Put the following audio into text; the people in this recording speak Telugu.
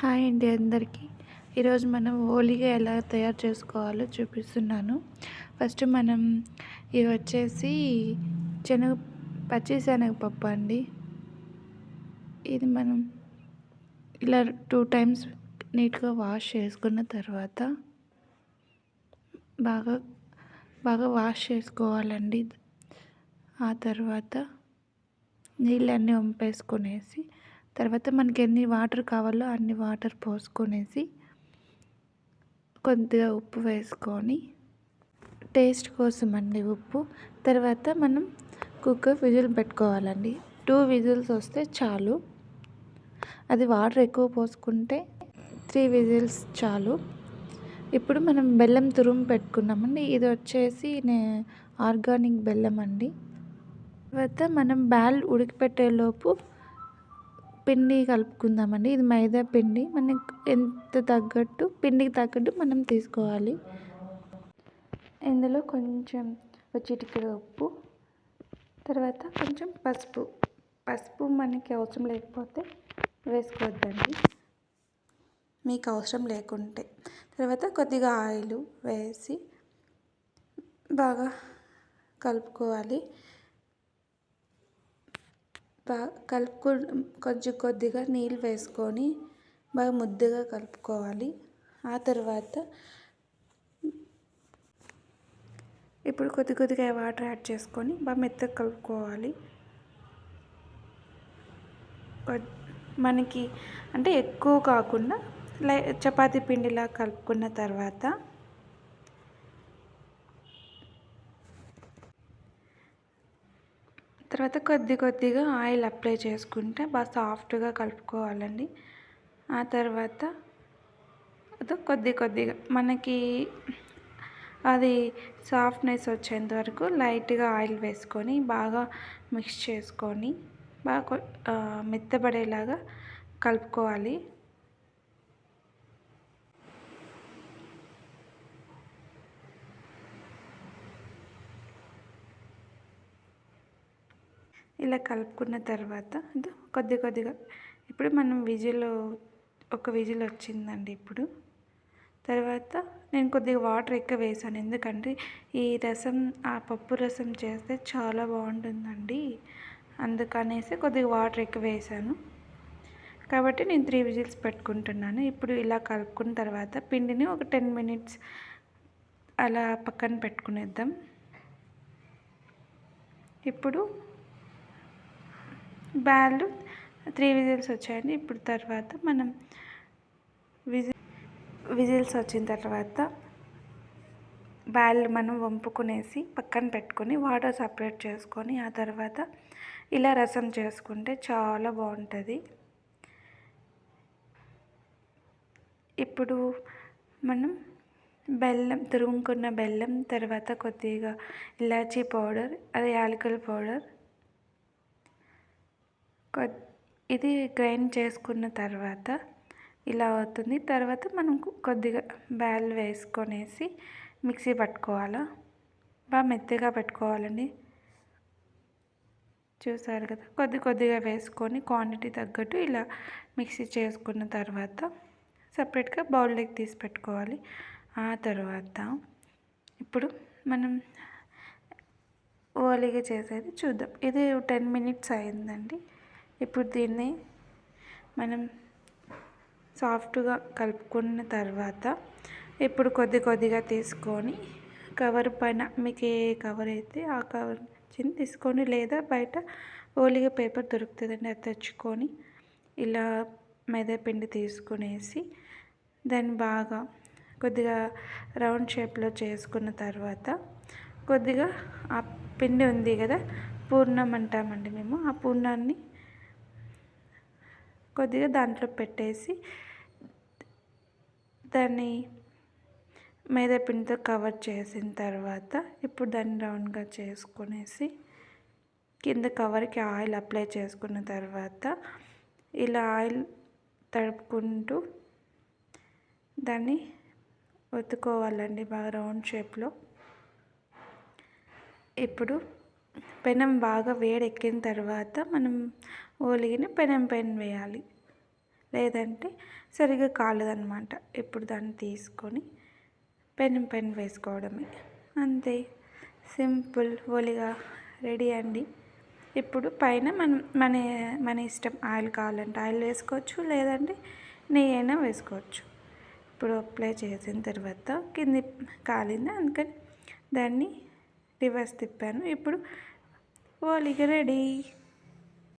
హాయ్ అండి అందరికీ. ఈరోజు మనం ఓలిగా ఎలా తయారు చేసుకోవాలో చూపిస్తున్నాను. ఫస్ట్ మనం ఇవి వచ్చేసి శనగ పచ్చి శనగపప్పు అండి. ఇది మనం ఇలా 2 టైమ్స్ నీట్గా వాష్ చేసుకున్న తర్వాత బాగా బాగా వాష్ చేసుకోవాలండి. ఆ తర్వాత నీళ్ళన్నీ వంపేసుకునేసి తర్వాత మనకి ఎన్ని వాటర్ కావాలో అన్ని వాటర్ పోసుకునేసి కొద్దిగా ఉప్పు వేసుకొని టేస్ట్ కోసం అండి ఉప్పు. తర్వాత మనం కుక్కర్ విజిల్ పెట్టుకోవాలండి. 2 విజిల్స్ వస్తే చాలు. అది వాటర్ ఎక్కువ పోసుకుంటే 3 విజిల్స్ చాలు. ఇప్పుడు మనం బెల్లం తురుము పెట్టుకున్నామండి. ఇది వచ్చేసి ఆర్గానిక్ బెల్లం అండి. తర్వాత మనం ఉడికిపెట్టేలోపు పిండి కలుపుకుందామండి. ఇది మైదా పిండి. మనకి పిండికి తగ్గట్టు మనం తీసుకోవాలి. ఇందులో కొంచెం చిటికెడు ఉప్పు, తర్వాత కొంచెం పసుపు మనకి అవసరం లేకపోతే వేసుకోవద్దండి, మీకు అవసరం లేకుంటే. తర్వాత కొద్దిగా ఆయిల్ వేసి బాగా కలుపుకోవాలి. కొంచెం కొద్దిగా నీళ్ళు వేసుకొని బాగా ముద్దగా కలుపుకోవాలి. ఆ తర్వాత ఇప్పుడు కొద్దిగా వాటర్ యాడ్ చేసుకొని బాగా మెత్తగా కలుపుకోవాలి. మనకి అంటే ఎక్కువ కాకుండా చపాతీ పిండిలా కలుపుకున్న తర్వాత కొద్దిగా ఆయిల్ అప్లై చేసుకుంటే బాగా సాఫ్ట్గా కలుపుకోవాలండి. ఆ తర్వాత కొద్దిగా మనకి అది సాఫ్ట్నెస్ వచ్చేంత వరకు లైట్గా ఆయిల్ వేసుకొని బాగా మిక్స్ చేసుకొని బాగా మెత్తబడేలాగా కలుపుకోవాలి. ఇలా కలుపుకున్న తర్వాత కొద్దిగా ఇప్పుడు మనం ఒక విజిల్ వచ్చిందండి. ఇప్పుడు తర్వాత నేను కొద్దిగా వాటర్ ఎక్కువ వేసాను, ఎందుకంటే ఈ రసం ఆ పప్పు రసం చేస్తే చాలా బాగుంటుందండి. అందుకనేసి కొద్దిగా వాటర్ ఎక్కువ వేసాను, కాబట్టి నేను 3 విజిల్స్ పెట్టుకుంటున్నాను. ఇప్పుడు ఇలా కలుపుకున్న తర్వాత పిండిని ఒక 10 మినిట్స్ అలా పక్కన పెట్టుకునేద్దాం. ఇప్పుడు బ్యాళ్ళు 3 విజిల్స్ వచ్చాయండి. ఇప్పుడు తర్వాత మనం విజిల్స్ వచ్చిన తర్వాత బ్యాళ్ళు మనం వంపుకునేసి పక్కన పెట్టుకొని వాటర్ సపరేట్ చేసుకొని ఆ తర్వాత ఇలా రసం చేసుకుంటే చాలా బాగుంటుంది. ఇప్పుడు మనం తురుముకున్న బెల్లం, తర్వాత కొద్దిగా ఇలాచీ పౌడర్, అది యాలకుల పౌడర్, ఇది గ్రైండ్ చేసుకున్న తర్వాత ఇలా అవుతుంది. తర్వాత మనం కొద్దిగా బ్యాళ్ళు వేసుకొనేసి మిక్సీ పట్టుకోవాలా. బాగా మెత్తగా పెట్టుకోవాలండి. చూసారు కదా, కొద్దిగా వేసుకొని క్వాంటిటీ తగ్గట్టు ఇలా మిక్సీ చేసుకున్న తర్వాత సపరేట్గా బౌల్లోకి తీసి పెట్టుకోవాలి. ఆ తర్వాత ఇప్పుడు మనం ఓలిగా చేసేది చూద్దాం. ఇది 10 మినిట్స్ అయిందండి. ఇప్పుడు దీన్ని మనం సాఫ్ట్గా కలుపుకున్న తర్వాత ఇప్పుడు కొద్దిగా తీసుకొని కవర్ పైన, మీకు ఏ కవర్ అయితే ఆ కవర్ తీసుకొని, లేదా బయట ఓలిగా పేపర్ దొరుకుతుందండి, అది తెచ్చుకొని ఇలా మైదా పిండి తీసుకునేసి దాన్ని బాగా కొద్దిగా రౌండ్ షేప్లో చేసుకున్న తర్వాత కొద్దిగా ఆ పిండి ఉంది కదా, పూర్ణం అంటామండి మేము, ఆ పూర్ణాన్ని కొద్దిగా దాంట్లో పెట్టేసి దాన్ని మైదా పిండితో కవర్ చేసిన తర్వాత ఇప్పుడు దాన్ని రౌండ్గా చేసుకునేసి కింద కవర్కి ఆయిల్ అప్లై చేసుకున్న తర్వాత ఇలా ఆయిల్ తడుపుకుంటూ దాన్ని ఒత్తుకోవాలండి బాగా రౌండ్ షేప్లో. ఇప్పుడు పెనం బాగా వేడెక్కిన తర్వాత మనం ఓలిగిని పెనం పైన వేయాలి. లేదంటే సరిగ్గా కాలేదన్నమాట. ఇప్పుడు దాన్ని తీసుకొని పెనం వేసుకోవడమే, అంతే. సింపుల్ ఓలిగా రెడీ అండి. ఇప్పుడు పైన మన మన ఇష్టం, ఆయిల్ కావాలంటే ఆయిల్ వేసుకోవచ్చు, లేదంటే నెయ్యి అయినా వేసుకోవచ్చు. ఇప్పుడు అప్లై చేసిన తర్వాత కింది కాలింది, అందుకని దాన్ని రివర్స్ తిప్పాను. ఇప్పుడు ఓలిగా రెడీ.